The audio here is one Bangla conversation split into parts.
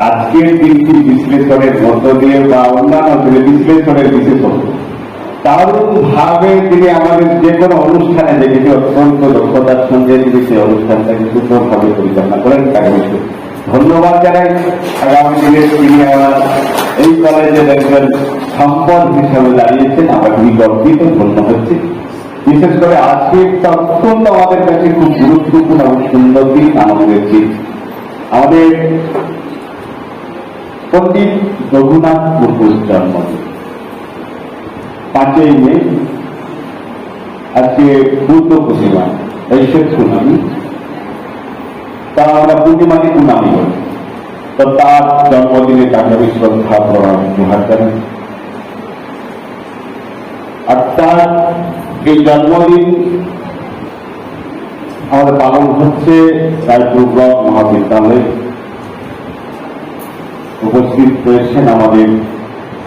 আজকের দিনটি বিশ্লেষণের মধ্য দিয়ে বা অন্যান্য বিশ্লেষণের বিশেষণ দারুণ ভাবে তিনি আমাদের যে কোনো অনুষ্ঠানে দেখেছি অত্যন্ত দক্ষতার সঙ্গে তিনি সেই অনুষ্ঠানটাকে সুন্দরভাবে পরিচালনা করেন। তাকে ধন্যবাদ জানাই। আগামী দিনে তিনি আমার এই কলেজের একজন সম্পদ হিসাবে দাঁড়িয়েছেন। আমরা খুবই গর্বিত, ধন্য হচ্ছি। বিশেষ করে আজকে অত্যন্ত আমাদের কাছে খুব গুরুত্বপূর্ণ এবং সুন্দর দিন, আনন্দের দিন। আমাদের পণ্ডিত রঘুনাথ মুর্মুর জন্মদিন 5ই মে। আজকে বুদ্ধ পূর্ণিমা, ঐশ্বর পূর্ণামী, তা আমরা পূর্ণিমাকে পূর্ণামী বলি। তো তার জন্মদিনে তাকে আমি শ্রদ্ধা প্রণাম জোহার জানাই। আর তার এই জন্মদিন আমাদের পালন হচ্ছে রায়পুর ব্লক মহাবিদ্যালয়ে। উপস্থিত রয়েছেন আমাদের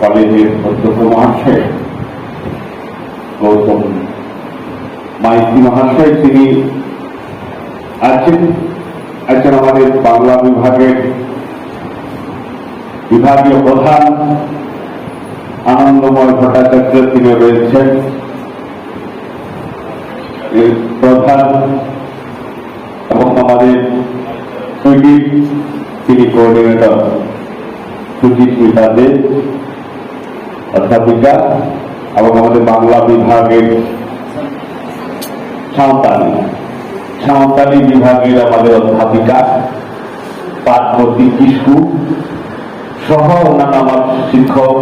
কলেজের অধ্যক্ষ মহাশয় গৌতম মাইতি মহাশয়, তিনি আছেন। আমাদের বাংলা বিভাগের বিভাগীয় প্রধান আনন্দময় ভট্টাচার্য, তিনি রয়েছেন প্রধান, এবং আমাদের সুইডির তিনি কোঅর্ডিনেটর সুচিস্মিতা দে অধ্যাপিকা, এবং আমাদের বাংলা বিভাগের সাঁওতালি বিভাগের আমাদের অধ্যাপিকা পার্বতী কিস্কু সহ অন্যান্য আমার শিক্ষক,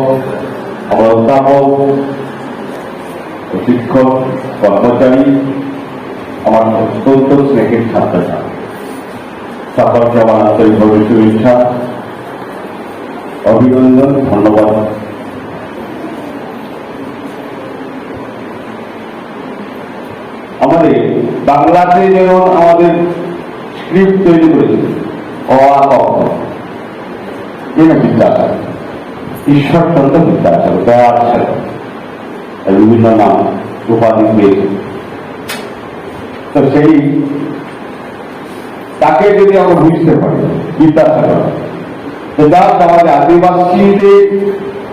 আমার অধ্যাপক, শিক্ষক, কর্মচারী, আমার অত্যন্ত স্নেহের ছাত্রছাত্রী, সকলকে আমার আন্তরিকভাবে শুভেচ্ছা, অভিনন্দন, ধন্যবাদ। আমাদের বাংলাতে যেমন আমাদের স্ক্রিপ্ট তৈরি করেছে অ আ ক খ, বিদ্যাসাগর, ঈশ্বরচন্দ্র বিদ্যাসাগর, দয়াসাগর, বিভিন্ন নাম উপাধি পেয়েছে। তো সেই তাকে যদি আমরা বুঝতে পারি বিদ্যাসাগর, আমাদের আদিবাসীদের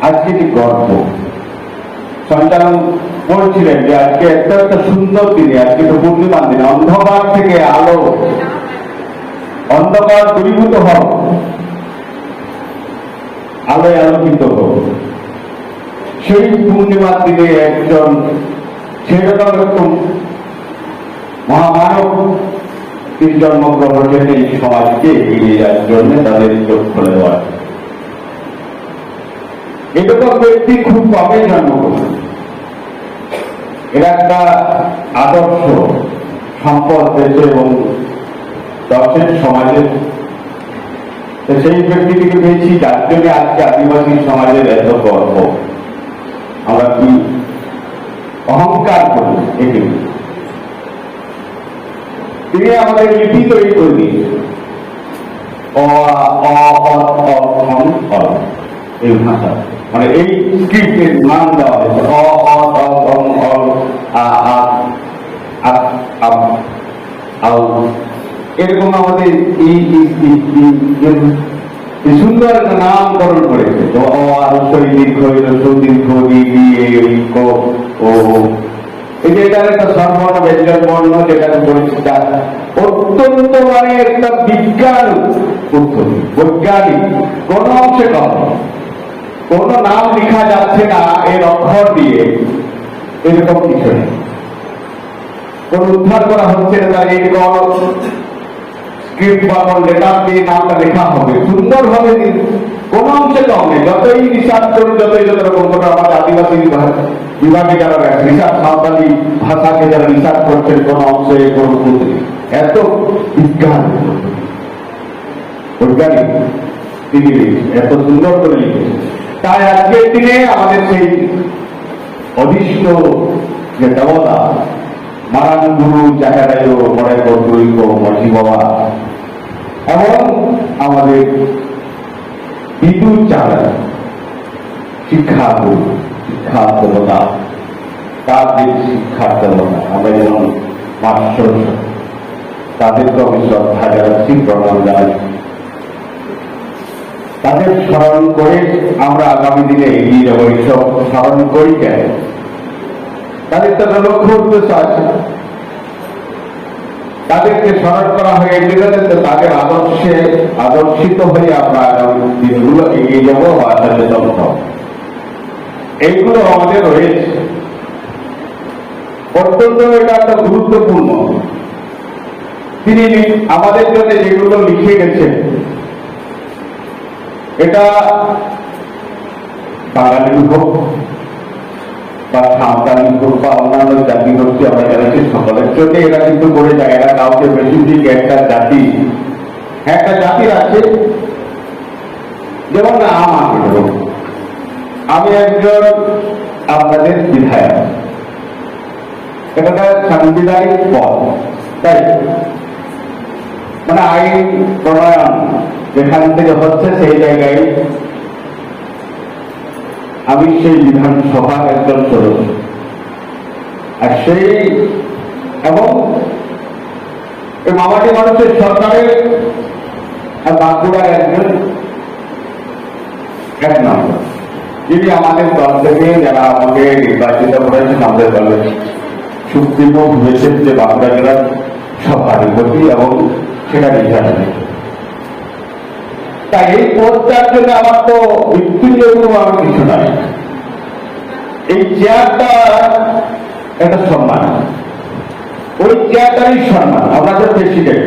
আজকে যে গর্ব সঞ্চালন করছিলেন যে আজকে একটা সুন্দর দিনে, আজকে তো পূর্ণিমার দিনে, অন্ধকার থেকে আলো, অন্ধকার দূরীভূত হোক, আলোয় আলোকিত হোক। সেই পূর্ণিমার দিনে একজন সেরকম একটু মহামানব তিনি জন্মগ্রহণ করেছেন এই সমাজকে এগিয়ে যাওয়ার জন্য, তাদের চোখ খুলে দেওয়ার। এরকম ব্যক্তি খুব কমই জন্মগ্রহণ। এরা একটা আদর্শ সম্পদ দেশে এবং দর্শের সমাজের। সেই ব্যক্তিটিকে পেয়েছি, যার জন্য আজকে আদিবাসী সমাজের এত গর্ব। আমরা কি অহংকার করি একে। তিনি আমাদের লিপি তৈরি করে দিয়েছেন, এই ভাষা, মানে এই স্ক্রিপ্টের নাম দেওয়া হয়েছে এরকম আমাদের এই সুন্দর একটা নামকরণ করেছে। দীর্ঘ এটার একটা স্বরবর্ণ ব্যঞ্জন বর্ণ, যেটাকে পরিচিত অত্যন্ত মানে একটা বিজ্ঞান পদ্ধতি, বৈজ্ঞানিক। কোন অংশে কম, কোন নাম লেখা যাচ্ছে না এর অক্ষর দিয়ে, এরকম কিছু নেই। কোন উদ্ধার করা হচ্ছে না তার এই স্ক্রিপ্ট বা কোন লেটার দিয়ে নামটা লেখা হবে সুন্দরভাবে, কোন অংশে কম নেই। যতই রিসার্চ করুন, যতই যত রকম করে আমাদের আদিবাসী বিভাগে যারা রিসার্চ, সাঁওতালি ভাষাকে যারা রিসার্চ করছেন, কোন অংশে কোন এত বিজ্ঞান বৈজ্ঞানিক তিনি এত সুন্দর করে লিখেছেন। তাই আজকের দিনে আমাদের সেই অধিষ্ঠ যে দেবতা মারান গুরু জায়গায় পরে বৈজ্ঞ মঠি বাবা এবং আমাদের বিদ্যুৎ চালা শিক্ষা গুরু, শিক্ষা দেবতা, তাদের শিক্ষার দেবতা আমরা যেমন মাস্টার, তাদেরকে আমি শ্রদ্ধা জানাচ্ছি, প্রণাম জানাচ্ছি। তাদের স্মরণ করে আমরা আগামী দিনে এগিয়ে যাবো। এইসব স্মরণ করি কেন? তাদের তো লক্ষ্য উদ্দেশ্য আছে, তাদেরকে স্মরণ করা হয়ে গেলে তো তাদের আদর্শে আদর্শিত হয়ে আমরা আগামী দিনগুলো এগিয়ে যাবো বা সচেতন হব। এইগুলো আমাদের রয়েছে, অত্যন্ত এটা একটা গুরুত্বপূর্ণ। তিনি আমাদের জন্য যেগুলো লিখে গেছেন, এটা বাঙালি হোক বা সাঁওতালি হোক বা অন্যান্য জাতি গোষ্ঠী আমরা জানাচ্ছি, সকলের জন্য এরা কিন্তু করে যায়। এরা কাউকে বেশিরভাগ একটা জাতি, একটা জাতির আছে, যেমন আমি একজন আপনাদের বিধায়ক, এটা সাংবিধানিক পদ, তাই মানে আইন প্রণয়ন যেখান থেকে হচ্ছে সেই জায়গায় আমি সেই বিধানসভার একজন সদস্য, আর সেই এবং মামাটি মানুষের সরকারের বাঁকুড়ার একজন এক নম্বর, যিনি আমাদের দল থেকে যারা আমাকে নির্বাচিত করেছেন, আমাদের দলের সুপ্রিমো হয়েছেন যে বাঁকুড়া জেলার সভাধিপতি, এবং সেটা নির্বাচন। তাই এই পদটার জন্য আমার তো মৃত্যুযোগ্য আমার কিছু নাই। এই চেয়ারটা একটা সম্মান, ওই চেয়ারটারই সম্মান। আমরা যে প্রেসিডেন্ট,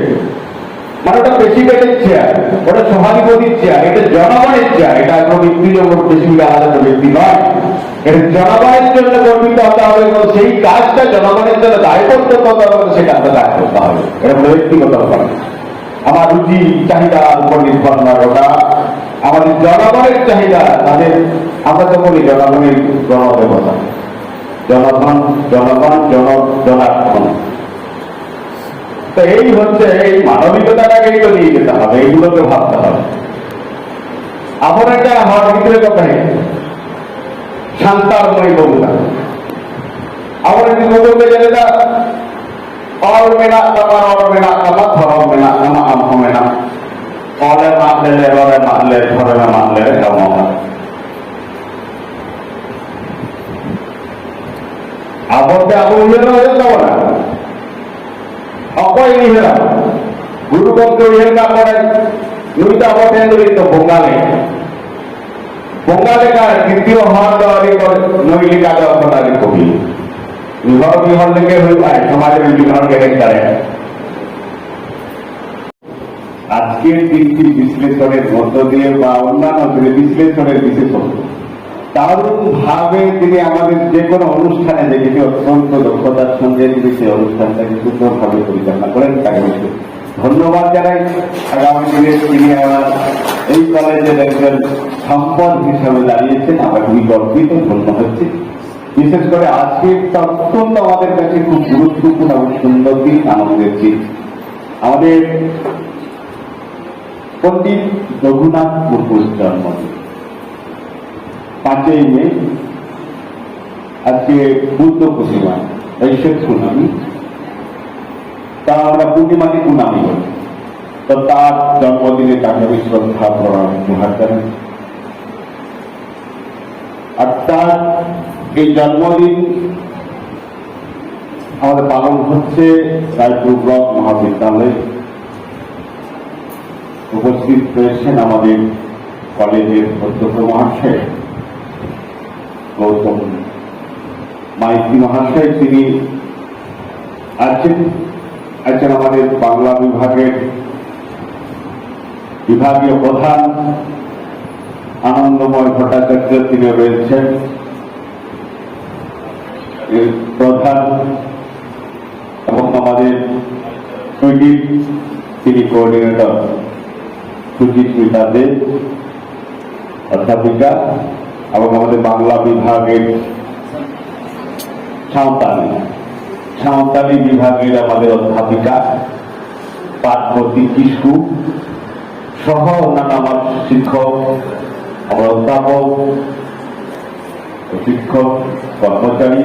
মানে ওটা প্রেসিডেন্টের চেয়ার, ওটা সভাধিপতির চেয়ার, এটা জনগণের চেয়ার। এটা কোনো মৃত্যুযোগ্য প্রেসিডেন্ট আলাদা ব্যক্তি নয়, এটা জনগণের জন্য গর্বিত হতে হবে এবং সেই কাজটা জনগণের জন্য দায়বদ্ধ করতে হবে, সেই কাজটা দায় করতে হবে। এটা কোনো ব্যক্তিগত ব্যাপার, আমার রুচি চাহিদার উপর নির্ভর নয়, ওটা আমাদের জনগণের চাহিদা। তাদের আমরা তো বলি জনগণের গণদেবতা, জনগণ জনগণ জনার্দন। তো এই হচ্ছে এই মানবিকতাটাকেই তো নিয়ে যেতে হবে, এইগুলোকে ভাবতে হবে। আমার একটা আমার ভিতরে কথা শান্তারময় বগুলা, আমার একটি বলতে গেলে না और मेरा कमर और मेरा कमर धरो मेरा कम आंखों में ना और मारले ले और मारले धरे में मारले कमों में आपके आप ये ना हो जाता ना अकोई नहीं है गुरु को ये का पड़े नुईता होते हैं तो बंगाली का कितनी हाथ वाली को नोई का जो अपनाली को भी विवाह विवाह लेके हुई भाई समाज में विवाह के करे। আজকের দিনটি বিশ্লেষণের মধ্য দিয়ে বা অন্যান্য বিশ্লেষণের বিশেষজ্ঞ দারুণ ভাবে তিনি আমাদের যে কোনো অনুষ্ঠানে দেখেছি অত্যন্ত দক্ষতার সঙ্গে তিনি সেই অনুষ্ঠানটাকে সুন্দরভাবে পরিচালনা করেন। তাকে ধন্যবাদ জানাই। আগামী দিনে তিনি আমার এই কলেজের একজন সম্পদ হিসাবে দাঁড়িয়েছেন, আমরা খুবই গর্বিত, ধন্য হচ্ছি। বিশেষ করে আজকের অত্যন্ত আমাদের কাছে খুব গুরুত্বপূর্ণ এবং সুন্দর দিন, আনন্দের দিন। আমাদের পণ্ডিত রঘুনাথ মুর্মুর জন্মদিন 5ই মে। আজকে বুদ্ধ পূর্ণিমা, বৈশাখ পূর্ণিমা, তা আমরা পূর্ণিমাকে পূর্ণামি করি। তো তার জন্মদিনে তাকে আমি শ্রদ্ধা প্রণাম জোহার জানাই। আর তার এই জন্মদিন আমাদের পালন হচ্ছে রায়পুর ব্লক মহাবিদ্যালয়ে। উপস্থিত রয়েছেন আমাদের কলেজের অধ্যক্ষ মহাশয় গৌতম মাইতি মহাশয়, তিনি আছেন আমাদের বাংলা বিভাগের বিভাগীয় প্রধান আনন্দময় ভট্টাচার্য, তিনি রয়েছেন প্রধান, এবং আমাদের তিনি কোঅর্ডিনেটর সুচিস্মিতা দে অধ্যাপিকা, এবং আমাদের বাংলা বিভাগের সাঁওতালি বিভাগের আমাদের অধ্যাপিকা পার্বতী কিস্কু সহ অন্যান্য আমার শিক্ষক, আমার অধ্যাপক, শিক্ষক, কর্মচারী,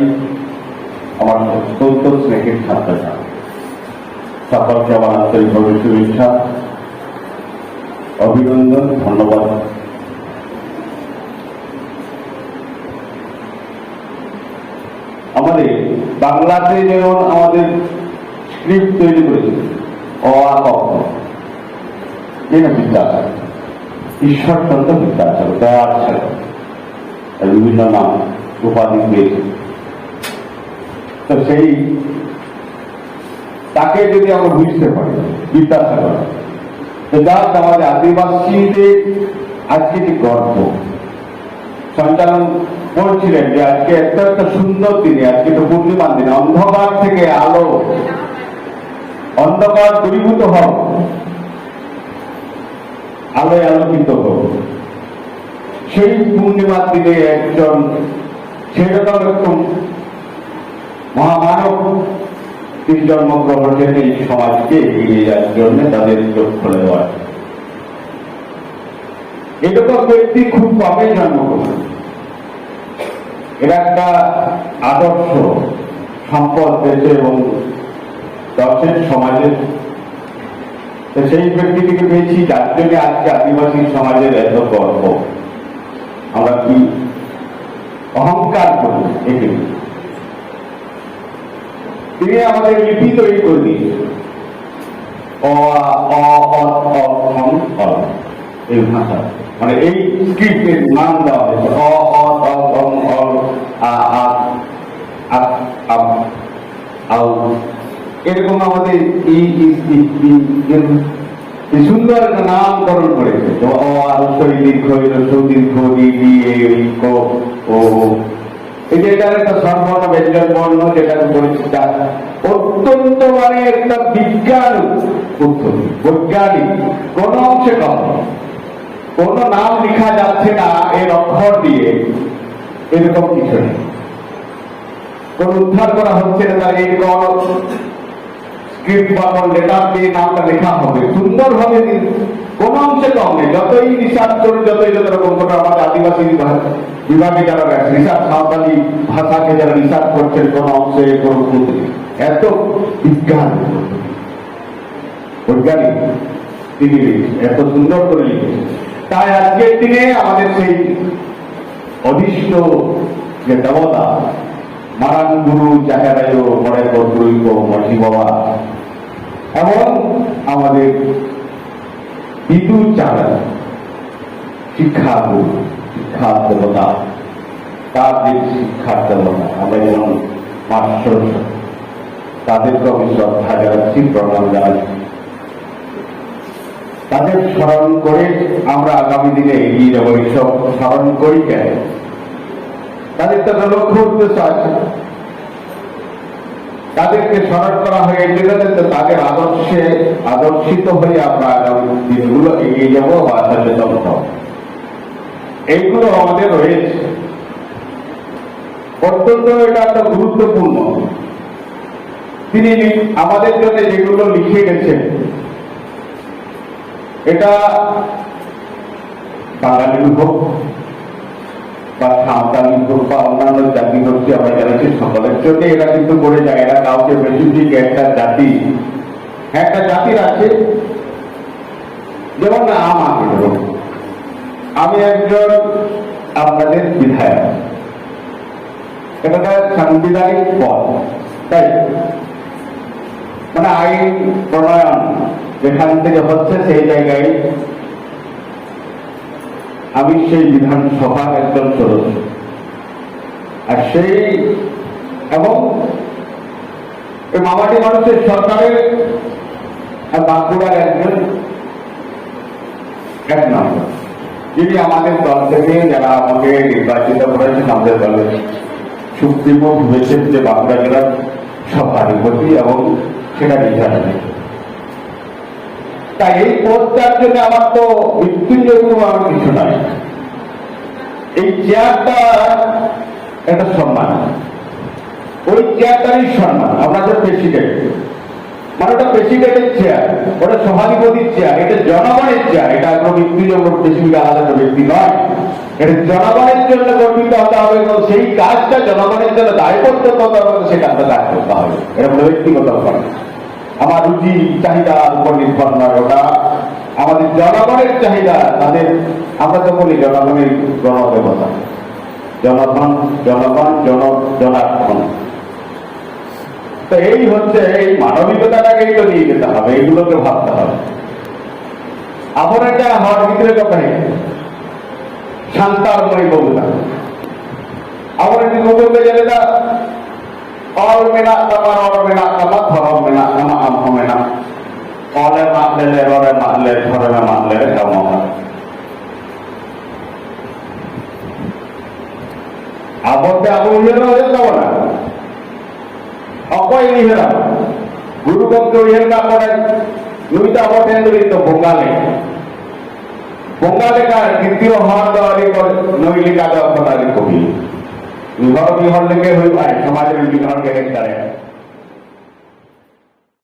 আমার অত্যন্ত স্নেহের ছাত্ররা, সকলকে আমার আন্তরিকভাবে শুভেচ্ছা, অভিনন্দন, ধন্যবাদ। আমাদের বাংলাতে যেমন আমাদের স্ক্রিপ্ট তৈরি করেছে অ আ ক খ, এটা বিদ্যাসাগর, ঈশ্বরচন্দ্র বিদ্যাসাগর, দয়ার সাগর, বিভিন্ন নাম উপাধি পেয়েছে। তো সেই তাকে যদি আমরা বুঝতে পারি বিদ্যাসাগর, যার আমাদের আদিবাসীদের আজকে যে গর্ব সঞ্চালন বলছিলেন যে আজকে একটা সুন্দর দিনে, আজকে তো পূর্ণিমার দিনে, অন্ধকার থেকে আলো, অন্ধকার দূরীভূত হোক, আলোয় আলোকিত হোক, সেই পূর্ণিমার দিনে একজন সেরকম একটু মহামানব তিনি জন্মগ্রহণ করেছেন এই সমাজকে এগিয়ে যাওয়ার জন্য, তাদের চোখ খুলে দেওয়ার। এরকম ব্যক্তি খুব কমই জন্মগ্রহণ, এরা একটা আদর্শ সম্পদ দেশে এবং দশের সমাজের। সেই ব্যক্তিটিকে পেয়েছি, যার জন্য আজকে আদিবাসী সমাজের এত গর্ব, আমরা কি অহংকার করি একে। তিনি আমাদের লিপি তৈরি করে দিয়েছেন, এই ভাষা, মানে এই স্ক্রিপ্টের নাম দেওয়া হয়েছে এরকম আমাদের এই সুন্দর একটা নামকরণ করেছে। এটার একটা স্বরবর্ণ ব্যঞ্জন বর্ণ যেটাকে পরিচিত, অত্যন্ত মানে একটা বিজ্ঞান পদ্ধতি, বৈজ্ঞানিক, কোন অংশে কম, কোন নাম লেখা যাচ্ছে না এর অক্ষর দিয়ে, এরকম কিছু নেই। কোন উদ্ধার করা হচ্ছে না তার এই কোন স্ক্রিপ্ট বা কোন লেটার দিয়ে নামটা লেখা হবে সুন্দরভাবে, কোন অংশে কম নেই। যতই রিসার্চ করুন, যতই যত রকম করে আমাদের আদিবাসী বিভাগে যারা রিসার্চ, সাঁওতালি ভাষাকে যারা রিসার্চ করছেন, কোন অংশে কোন এত বিজ্ঞান বৈজ্ঞানিক তিনি এত সুন্দর করে লিখেছেন। তাই আজকের দিনে আমাদের সেই অধিষ্ঠ যে দেবতা মারান গুরু চাহারায় মরে বদ্রৈক মঠি বাবা, এবং আমাদের বিদু চাহারা শিক্ষা গুরু, শিক্ষার দেবতা, তার যে শিক্ষার দেবতা, আমরা যেমন মাস্টার তাদেরকে আমি শ্রদ্ধা জানাচ্ছি, প্রণাম জানাচ্ছি। তাদের স্মরণ করে আমরা আগামী দিনে এগিয়ে যাবো। এইসব স্মরণ করি কেন? তাদের তো লক্ষ্য উদ্দেশ্য আছে, তাদেরকে স্মরণ করা হয় এই জন্য তাদের আদর্শে আদর্শিত হয়ে আমরা আগামী দিনগুলো এগিয়ে যাবো বা সচেতন হব। এইগুলো আমাদের রয়েছে, অত্যন্ত এটা একটা গুরুত্বপূর্ণ। তিনি আমাদের জন্য যেগুলো লিখে গেছেন, এটা বাঙালি হোক বা সাঁওতালি হোক বা অন্যান্য জাতি গোষ্ঠী আমরা জানাচ্ছি, সকলের জন্য এরা কিন্তু করে যায়। এরা কাউকে স্পেসিফিক একটা জাতি, একটা জাতির আছে, যেমন আমাকে ধরুন, আমি একজন আপনাদের বিধায়ক, এটা সাংবিধানিক পদ, তাই মানে আইন প্রণয়ন যেখান থেকে হচ্ছে সেই জায়গায় আমি সেই বিধানসভার একজন সদস্য, আর সেই এবং মামাটি মানুষের সরকারের বাঁকুড়ার একজন এক নম্বর, যিনি আমাদের দল থেকে যারা আমাকে নির্বাচিত করেছেন, আমাদের দলের সুপ্রিমো হয়েছেন যে বাঁকুড়া জেলার সভাধিপতি, এবং সেটা নির্ধারণ। তাই এই পদটার জন্য আমার তো মৃত্যুঞ্জয় কোনো আমার কিছু নাই, এই চেয়ারটা একটা সম্মান, ওই চেয়ারটারই সম্মান। আমরা যে প্রেসিডেন্ট, মানে ওটা প্রেসিডেন্টের চেয়ার, ওটা সভাধিপতির চেয়ার, এটা জনগণের চেয়ার। এটা কোনো মৃত্যুঞ্জয় প্রেসিডেন্ট আলাদা একটা ব্যক্তি নয়, এটা জনগণের জন্য গর্বিত হতে হবে এবং সেই কাজটা জনগণের জন্য দায়বদ্ধ হতে হবে, সেই কাজটা দায় করতে হবে। এটা কোনো ব্যক্তিগত ব্যাপার, আমার রুচি চাহিদার উপর নির্ভর নয়, ওটা আমাদের জনগণের চাহিদা। তাদের আমরা তো বলি জনগণের গণদেবতা, জনগণ জনগণ জনার্থন, তো এই হচ্ছে এই মানবিকতাটাকেই তো নিয়ে যেতে হবে, এইগুলোকে ভাবতে হবে। আবার একটা হওয়ার ভিতরে কথা শান্তার মই বলতা আবার একটি বলতে গেলে না অল মেনা কামার অর মেনা কামা ধরম মেনা কামা আম মেনা অলে মাতলে ররে মাতলে ধরে মাতলে কামা আবতে আবু উইহের হয়ে যাব না অকয় নিহেরা গুরু ভক্ত উইহের না পড়ে নুইতা বটেন তো বঙ্গালে কার দ্বিতীয় হওয়ার দেওয়ারি নইলি কাজা কবি বিহর বিহর লেগে হই ভাই সমাজের বিহরকে হেক্টারে